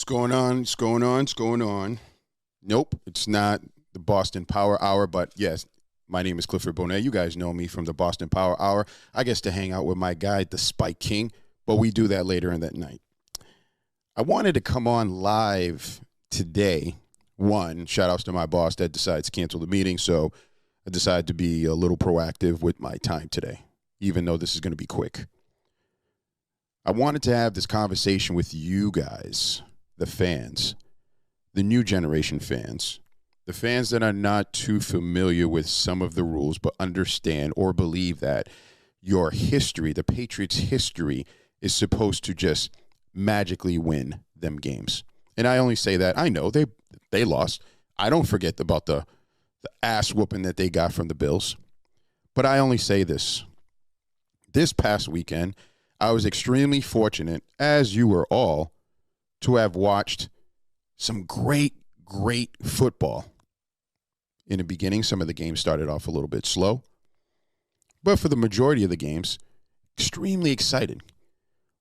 going on? What's going on? What's going on? Nope, it's not the Boston Power Hour, but yes, my name is Clifford Bonet. You guys know me from the Boston Power Hour. I guess to hang out with my guy, the Spike King, but we do that later in that night. I wanted to come on live today. One, shout outs to my boss that decides to cancel the meeting, so I decided to be a little proactive with my time today, even though this is going to be quick. I wanted to have this conversation with you guys, the fans, the new generation fans, the fans that are not too familiar with some of the rules but understand or believe that your history, the Patriots' history, is supposed to just magically win them games. And I only say that, I know they lost. I don't forget about the ass whooping that they got from the Bills. But I only say this. This past weekend, I was extremely fortunate, as you were all, to have watched some great football. In the beginning, some of the games started off a little bit slow. But for the majority of the games, extremely excited.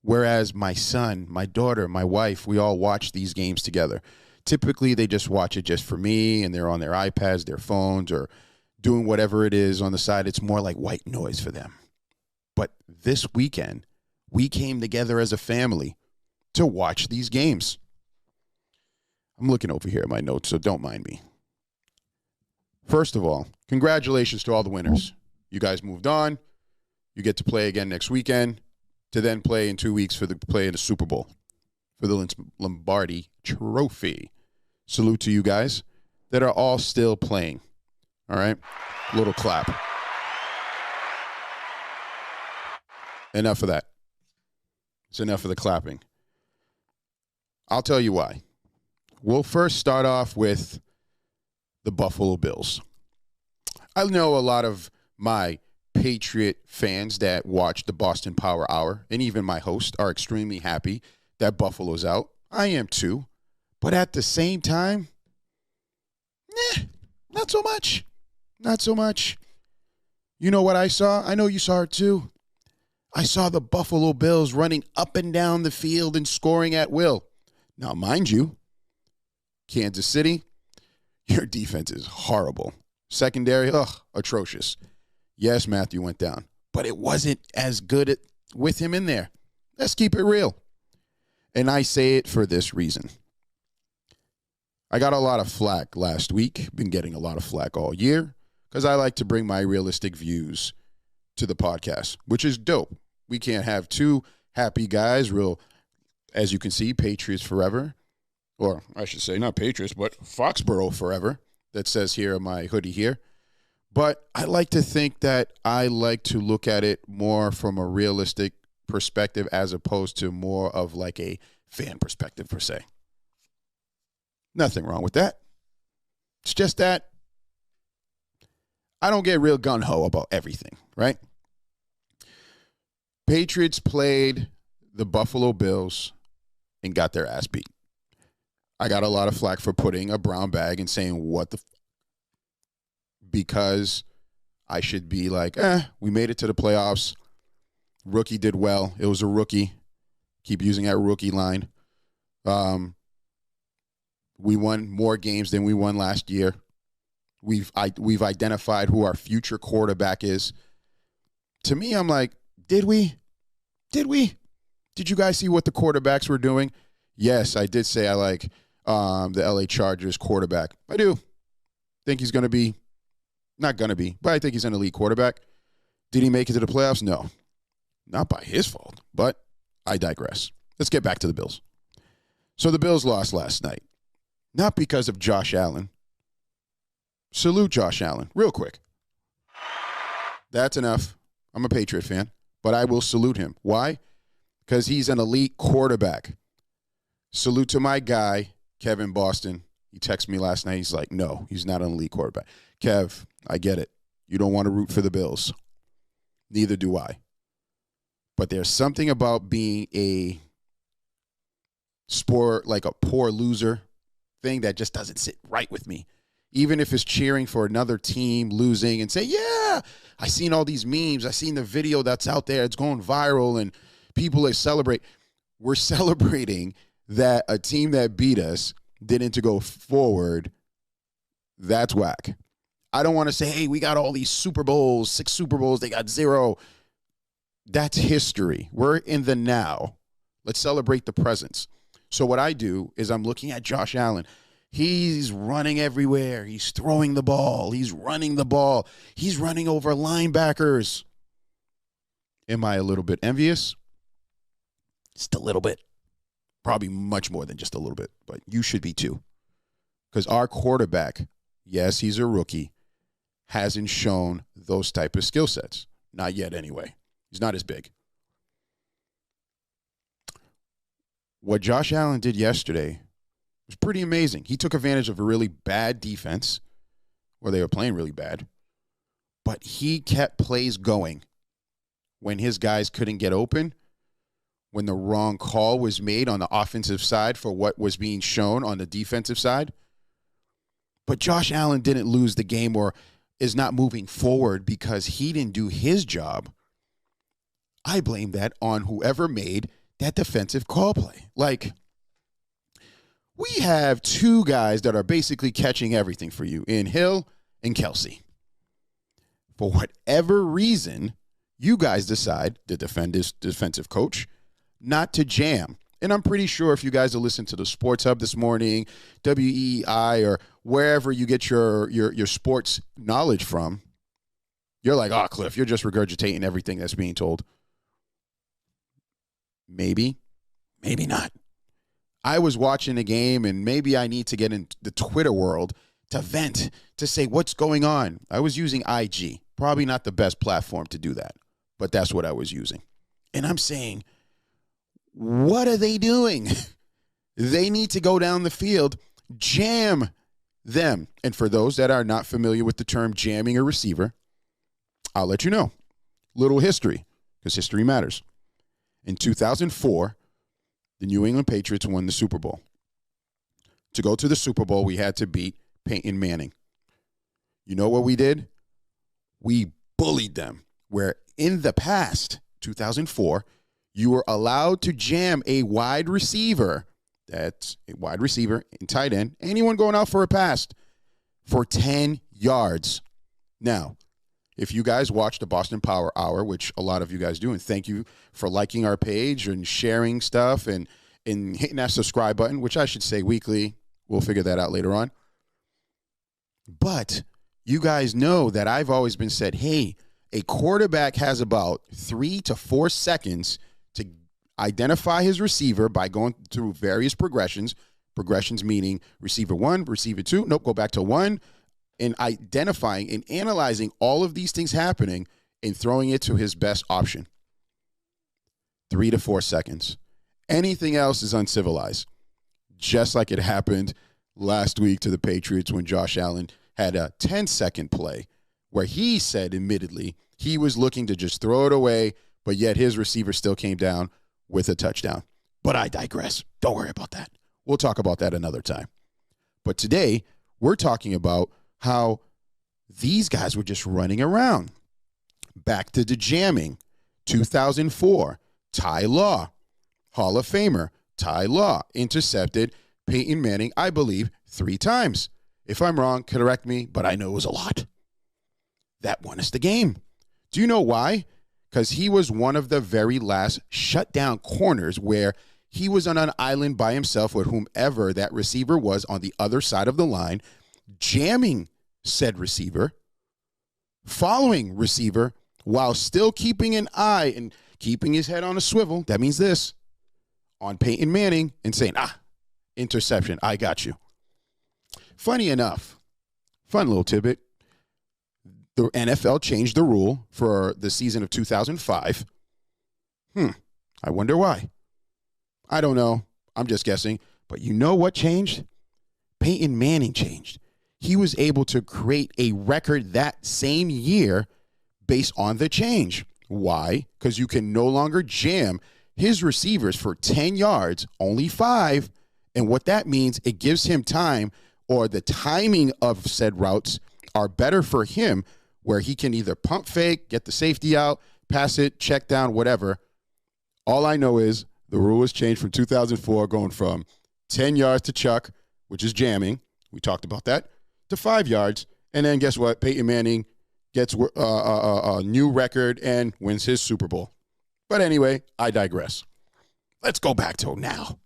Whereas my son, my daughter, my wife, we all watch these games together. Typically, they just watch it just for me, and they're on their iPads, their phones, or doing whatever it is on the side. It's more like white noise for them. But this weekend, we came together as a family to watch these games. I'm looking over here at my notes, so don't mind me. First of all, congratulations to all the winners. You guys moved on. You get to play again next weekend, to then play in 2 weeks for the play in the Super Bowl for the Lombardi Trophy. Salute to you guys that are all still playing. All right? Little clap. Enough of that. It's enough of the clapping. I'll tell you why. We'll first start off with the Buffalo Bills. I know a lot of my Patriot fans that watch the Boston Power Hour, and even my host, are extremely happy that Buffalo's out. I am too. But at the same time, not so much. Not so much. You know what I saw? I know you saw it too. I saw the Buffalo Bills running up and down the field and scoring at will. Now, mind you, Kansas City, your defense is horrible. Secondary, atrocious. Yes, Matthew went down, but it wasn't as good with him in there. Let's keep it real. And I say it for this reason. I got a lot of flack last week, been getting a lot of flack all year, because I like to bring my realistic views to the podcast, which is dope. We can't have two happy guys, as you can see, Patriots forever. Or I should say not Patriots, but Foxborough forever. That says here on my hoodie here. But I like to think that I like to look at it more from a realistic perspective as opposed to more of like a fan perspective per se. Nothing wrong with that. It's just that I don't get real gung-ho about everything, right? Patriots played the Buffalo Bills and got their ass beat. I got a lot of flack for putting a brown bag and saying, what the because I should be like, we made it to the playoffs. Rookie did well. It was a rookie. Keep using that rookie line. We won more games than we won last year. We've identified who our future quarterback is. To me, I'm like, did we? Did you guys see what the quarterbacks were doing? Yes, I did say I like the LA Chargers quarterback. I do. Think he's going to be, not going to be, but I think he's an elite quarterback. Did he make it to the playoffs? No. Not by his fault, but I digress. Let's get back to the Bills. So the Bills lost last night. Not because of Josh Allen. Salute Josh Allen, real quick. That's enough. I'm a Patriot fan, but I will salute him. Why? Because he's an elite quarterback. Salute to my guy, Kevin Boston. He texted me last night. He's like, no, he's not an elite quarterback. Kev, I get it. You don't want to root for the Bills. Neither do I. But there's something about being a sport, like a poor loser thing that just doesn't sit right with me. Even if it's cheering for another team losing and say, yeah, I seen all these memes. I seen the video that's out there. It's going viral and people celebrate. We're celebrating that a team that beat us didn't go forward, that's whack. I don't want to say, hey, we got all these Super Bowls, 6 Super Bowls, they got 0. That's history. We're in the now. Let's celebrate the presence. So what I do is I'm looking at Josh Allen. He's running everywhere. He's throwing the ball. He's running the ball. He's running over linebackers. Am I a little bit envious? Just a little bit. Probably much more than just a little bit, but you should be too. Because our quarterback, yes, he's a rookie, hasn't shown those type of skill sets. Not yet anyway. He's not as big. What Josh Allen did yesterday was pretty amazing. He took advantage of a really bad defense, or they were playing really bad, but he kept plays going when his guys couldn't get open, when the wrong call was made on the offensive side for what was being shown on the defensive side. But Josh Allen didn't lose the game or is not moving forward because he didn't do his job. I blame that on whoever made that defensive call play. Like, we have 2 guys that are basically catching everything for you in Hill and Kelsey. For whatever reason, you guys decide, the defensive coach, not to jam. And I'm pretty sure if you guys have listened to the Sports Hub this morning, WEI, or wherever you get your sports knowledge from, you're like, oh, Cliff, you're just regurgitating everything that's being told. Maybe, maybe not. I was watching the game, and maybe I need to get in the Twitter world to vent, to say what's going on. I was using IG. Probably not the best platform to do that, but that's what I was using. And I'm saying, what are they doing? They need to go down the field, jam them. And for those that are not familiar with the term jamming a receiver, I'll let you know. Little history, because history matters. In 2004, the New England Patriots won the Super Bowl. To go to the Super Bowl, we had to beat Peyton Manning. You know what we did? We bullied them. Where in the past, 2004, you were allowed to jam a wide receiver, that's a wide receiver and tight end, anyone going out for a pass, for 10 yards. Now, if you guys watch the Boston Power Hour, which a lot of you guys do, and thank you for liking our page and sharing stuff and hitting that subscribe button, which I should say weekly. We'll figure that out later on. But you guys know that I've always been said, hey, a quarterback has about 3 to 4 seconds to identify his receiver by going through various progressions. Progressions meaning receiver 1, receiver 2, nope, go back to 1. And identifying and analyzing all of these things happening and throwing it to his best option. 3 to 4 seconds. Anything else is uncivilized. Just like it happened last week to the Patriots when Josh Allen had a 10-second play where he said, admittedly, he was looking to just throw it away, but yet his receiver still came down with a touchdown. But I digress. Don't worry about that. We'll talk about that another time. But today, we're talking about how these guys were just running around. Back to the jamming. 2004, Ty Law, Hall of Famer. Ty Law intercepted Peyton Manning, I believe, 3 times. If I'm wrong, correct me, but I know it was a lot. That won us the game. Do you know why? Because he was one of the very last shutdown corners where he was on an island by himself with whomever that receiver was on the other side of the line, jamming said receiver, following receiver, while still keeping an eye and keeping his head on a swivel. That means this, on Peyton Manning, and saying, interception, I got you. Funny enough, fun little tidbit, the NFL changed the rule for the season of 2005. I wonder why. I don't know. I'm just guessing. But you know what changed? Peyton Manning changed. He was able to create a record that same year based on the change. Why? Because you can no longer jam his receivers for 10 yards, only 5. And what that means, it gives him time, or the timing of said routes are better for him, where he can either pump fake, get the safety out, pass it, check down, whatever. All I know is The rule was changed from 2004, going from 10 yards to Chuck, which is jamming. We talked about that, to 5 yards. And then guess what? Peyton Manning gets a new record and wins his Super Bowl. But anyway, I digress. Let's go back to now.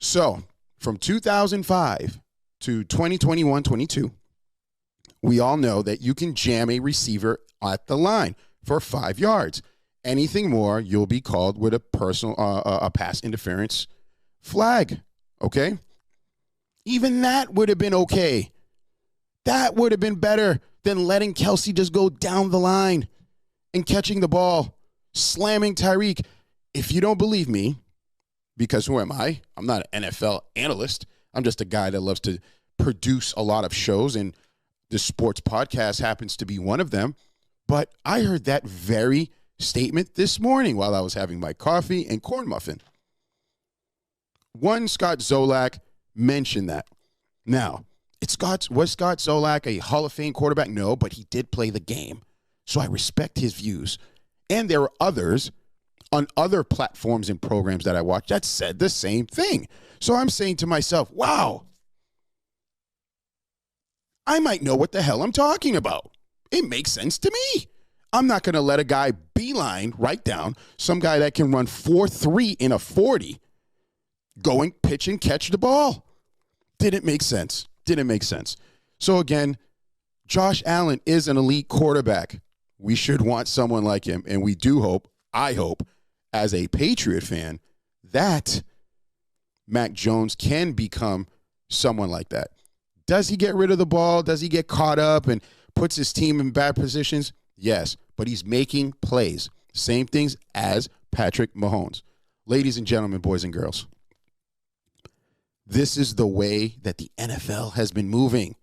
So from 2005 to 2021-22, we all know that you can jam a receiver at the line for 5 yards. Anything more, you'll be called with a pass interference flag, okay? Even that would have been okay. That would have been better than letting Kelsey just go down the line and catching the ball, slamming Tyreek. If you don't believe me, because who am I? I'm not an NFL analyst. I'm just a guy that loves to produce a lot of shows, and the sports podcast happens to be one of them. But I heard that very statement this morning while I was having my coffee and corn muffin. One Scott Zolak mentioned that. Now, was Scott Zolak a Hall of Fame quarterback? No, but he did play the game. So I respect his views. And there are others on other platforms and programs that I watch that said the same thing. So I'm saying to myself, wow, I might know what the hell I'm talking about. It makes sense to me. I'm not going to let a guy beeline right down, some guy that can run 4.3 in a 40, go and pitch and catch the ball. Didn't make sense. Didn't make sense. So again, Josh Allen is an elite quarterback. We should want someone like him, and we do hope, I hope, as a Patriot fan, that Mac Jones can become someone like that. Does he get rid of the ball? Does he get caught up and puts his team in bad positions? Yes, but he's making plays. Same things as Patrick Mahomes. Ladies and gentlemen, boys and girls, this is the way that the NFL has been moving.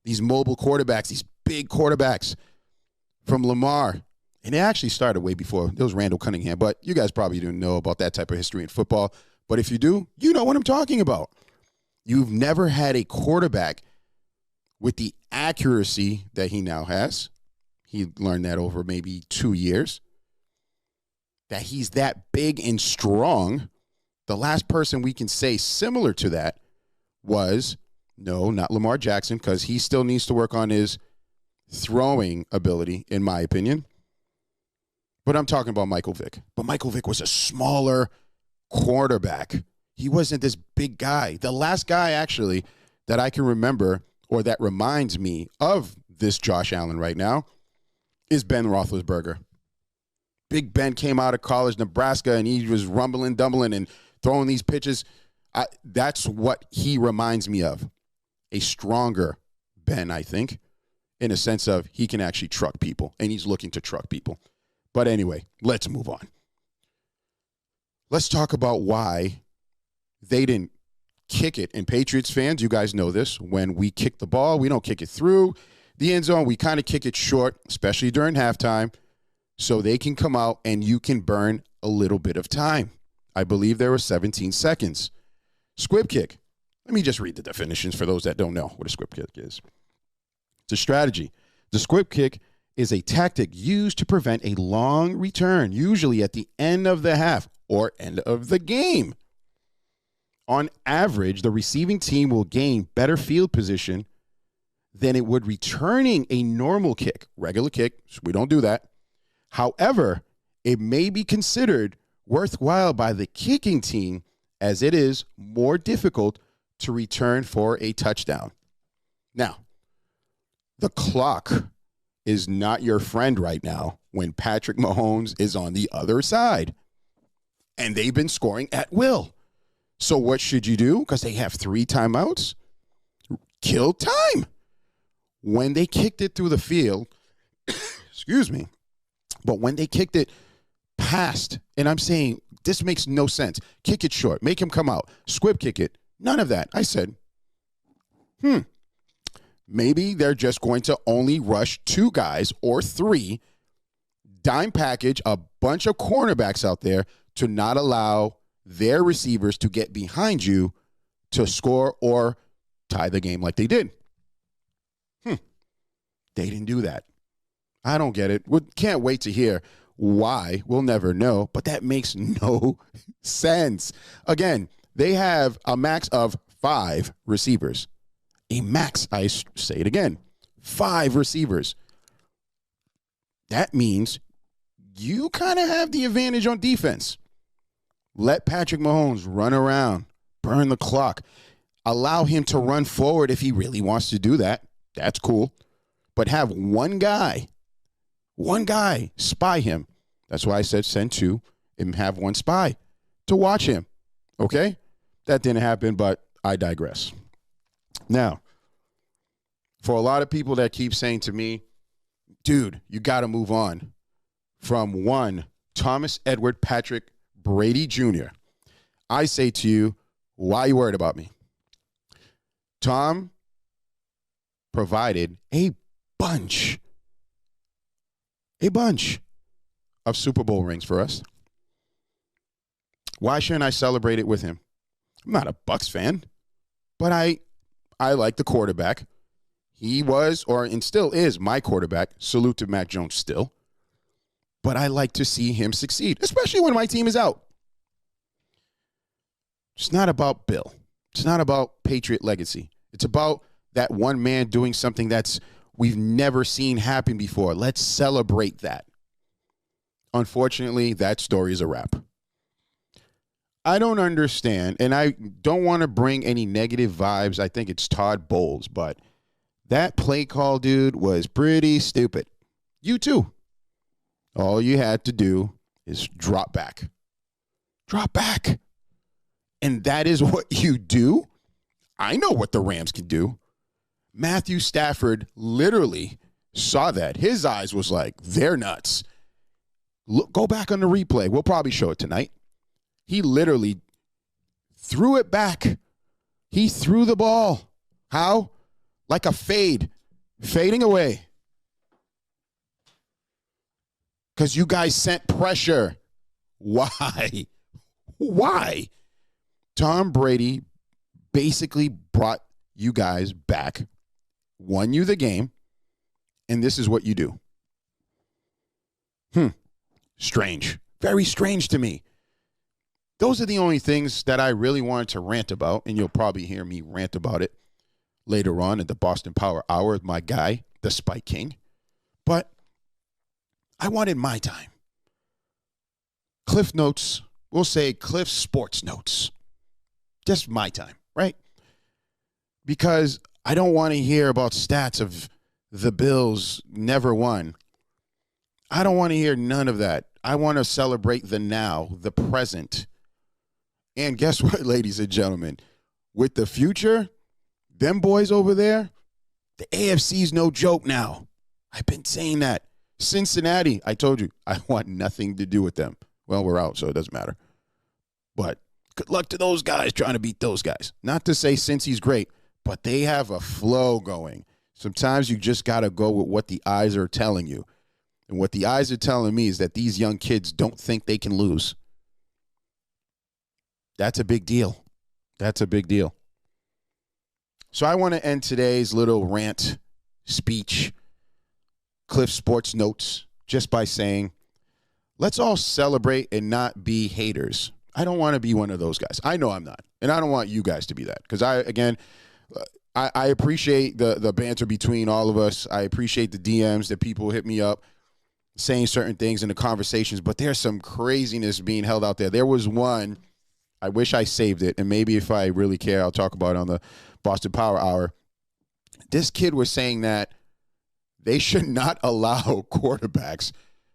These mobile quarterbacks, these big quarterbacks from Lamar. And it actually started way before. There was Randall Cunningham, but you guys probably didn't know about that type of history in football. But if you do, you know what I'm talking about. You've never had a quarterback with the accuracy that he now has. He learned that over maybe 2 years. That he's that big and strong. The last person we can say similar to that was, no, not Lamar Jackson, because he still needs to work on his throwing ability, in my opinion. But I'm talking about Michael Vick. But Michael Vick was a smaller quarterback. He wasn't this big guy. The last guy, actually, that I can remember or that reminds me of this Josh Allen right now is Ben Roethlisberger. Big Ben came out of college, Nebraska, and he was rumbling, dumbling, and throwing these pitches. That's what he reminds me of. A stronger Ben, I think, in a sense of he can actually truck people, and he's looking to truck people. But anyway, let's move on. Let's talk about why they didn't kick it. And Patriots fans, you guys know this. When we kick the ball, we don't kick it through the end zone. We kind of kick it short, especially during halftime, so they can come out and you can burn a little bit of time. I believe there were 17 seconds. Squib kick. Let me just read the definitions for those that don't know what a squib kick is. It's a strategy. The squib kick is a tactic used to prevent a long return, usually at the end of the half or end of the game. On average, the receiving team will gain better field position than it would returning a normal kick, regular kick. So we don't do that. However, it may be considered worthwhile by the kicking team as it is more difficult to return for a touchdown. Now, the clock is not your friend right now when Patrick Mahomes is on the other side. And they've been scoring at will. So what should you do? Because they have 3 timeouts. Kill time. When they kicked it through the field, excuse me, but when they kicked it past, and I'm saying this makes no sense. Kick it short. Make him come out. Squib kick it. None of that. I said, maybe they're just going to only rush 2 guys or 3, dime package a bunch of cornerbacks out there to not allow their receivers to get behind you to score or tie the game like they did. They didn't do that. I don't get it. We can't wait to hear Why? We'll never know, but that makes no sense. Again, they have a max of 5 receivers. A max, I say it again, 5 receivers. That means you kind of have the advantage on defense. Let Patrick Mahomes run around, burn the clock. Allow him to run forward if he really wants to do that. That's cool. But have one guy spy him. That's why I said send 2 and have 1 spy to watch him. Okay? That didn't happen, but I digress. Now, for a lot of people that keep saying to me, dude, you got to move on from one Thomas Edward Patrick Brady Jr., I say to you, why are you worried about me? Tom provided a bunch of Super Bowl rings for us. Why shouldn't I celebrate it with him? I'm not a Bucs fan, but I like the quarterback. He was, and still is, my quarterback. Salute to Mac Jones still. But I like to see him succeed, especially when my team is out. It's not about Bill. It's not about Patriot legacy. It's about that one man doing something we've never seen happen before. Let's celebrate that. Unfortunately, that story is a wrap. I don't understand, and I don't want to bring any negative vibes. I think it's Todd Bowles, but that play call, dude, was pretty stupid. You too. All you had to do is drop back. Drop back. And that is what you do? I know what the Rams can do. Matthew Stafford literally saw that. His eyes was like, they're nuts. Look, go back on the replay. We'll probably show it tonight. He literally threw it back. He threw the ball. How? Like a fade. Fading away. Because you guys sent pressure. Why? Why? Tom Brady basically brought you guys back, won you the game, and this is what you do. Strange. Very strange to me. Those are the only things that I really wanted to rant about, and you'll probably hear me rant about it later on at the Boston Power Hour with my guy, the Spike King. But I wanted my time. Cliff Notes, we'll say Cliff Sports Notes. Just my time, right? Because I don't want to hear about stats of the Bills never won. I don't want to hear none of that. I want to celebrate the now, the present. And guess what, ladies and gentlemen? With the future, them boys over there, the AFC's no joke now. I've been saying that. Cincinnati, I told you, I want nothing to do with them. Well, we're out, so it doesn't matter. But good luck to those guys trying to beat those guys. Not to say Cincy's great, but they have a flow going. Sometimes you just got to go with what the eyes are telling you. And what the eyes are telling me is that these young kids don't think they can lose. That's a big deal. That's a big deal. So I want to end today's little rant speech, Cliff Sports Notes, just by saying, let's all celebrate and not be haters. I don't want to be one of those guys. I know I'm not. And I don't want you guys to be that. Because I appreciate the banter between all of us. I appreciate the DMs that people hit me up saying certain things in the conversations. But there's some craziness being held out there. There was one, I wish I saved it. And maybe if I really care, I'll talk about it on the Boston Power Hour. This kid was saying that they should not allow quarterbacks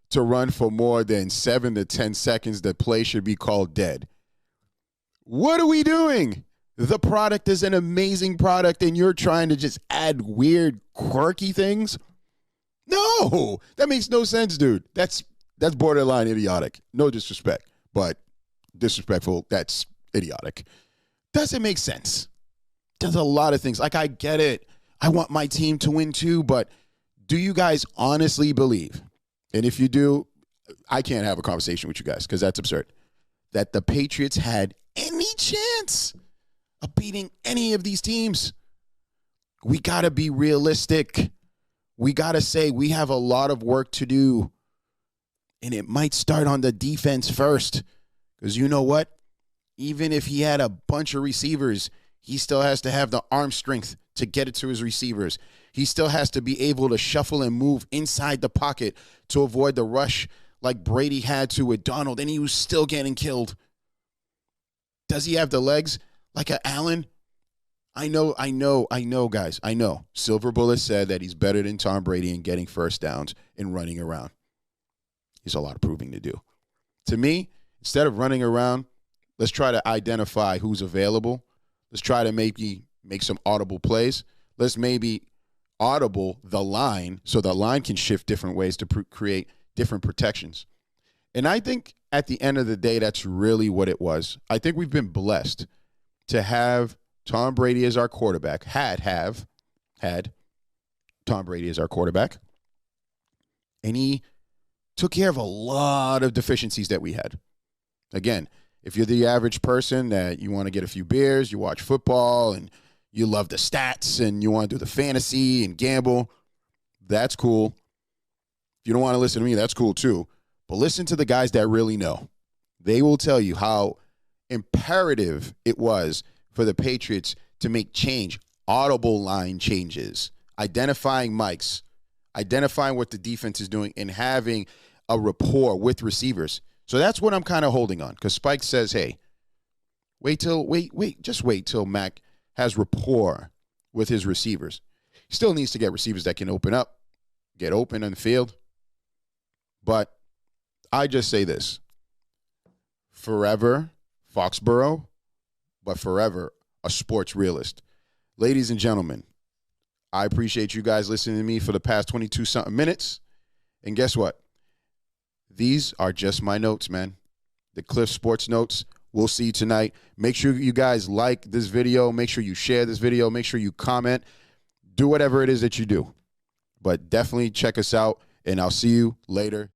to run for more than 7 to 10 seconds. The play should be called dead. What are we doing? The product is an amazing product, and you're trying to just add weird, quirky things? No, that makes no sense, dude. That's borderline idiotic. No disrespect, but disrespectful. That's idiotic. Doesn't make sense. There's a lot of things. Like, I get it. I want my team to win too, but do you guys honestly believe, and if you do, I can't have a conversation with you guys because that's absurd, that the Patriots had any chance of beating any of these teams? We got to be realistic. We got to say we have a lot of work to do. And it might start on the defense first. Because you know what? Even if he had a bunch of receivers, he still has to have the arm strength to get it to his receivers. He still has to be able to shuffle and move inside the pocket to avoid the rush like Brady had to with Donald, and he was still getting killed. Does he have the legs like a Allen? I know, guys. I know. Silver Bullet said that he's better than Tom Brady in getting first downs and running around. He's a lot of proving to do. To me, instead of running around, let's try to identify who's available. Let's try to maybe make some audible plays. Let's maybe audible the line so the line can shift different ways to create different protections. And I think at the end of the day, that's really what it was. I think we've been blessed to have Tom Brady as our quarterback, had Tom Brady as our quarterback. And he took care of a lot of deficiencies that we had. Again, if you're the average person that you want to get a few beers, you watch football, and you love the stats, and you want to do the fantasy and gamble, that's cool. If you don't want to listen to me, that's cool too. But listen to the guys that really know. They will tell you how imperative it was for the Patriots to make change, audible line changes, identifying mics, identifying what the defense is doing, and having a rapport with receivers. So that's what I'm kind of holding on, because Spike says, hey, just wait till Mac has rapport with his receivers. He still needs to get receivers that can open up, get open on the field. But I just say this. Forever Foxborough, but forever a sports realist. Ladies and gentlemen, I appreciate you guys listening to me for the past 22-something minutes. And guess what? These are just my notes, man. The Cliff Sports Notes. We'll see you tonight. Make sure you guys like this video. Make sure you share this video. Make sure you comment. Do whatever it is that you do. But definitely check us out, and I'll see you later.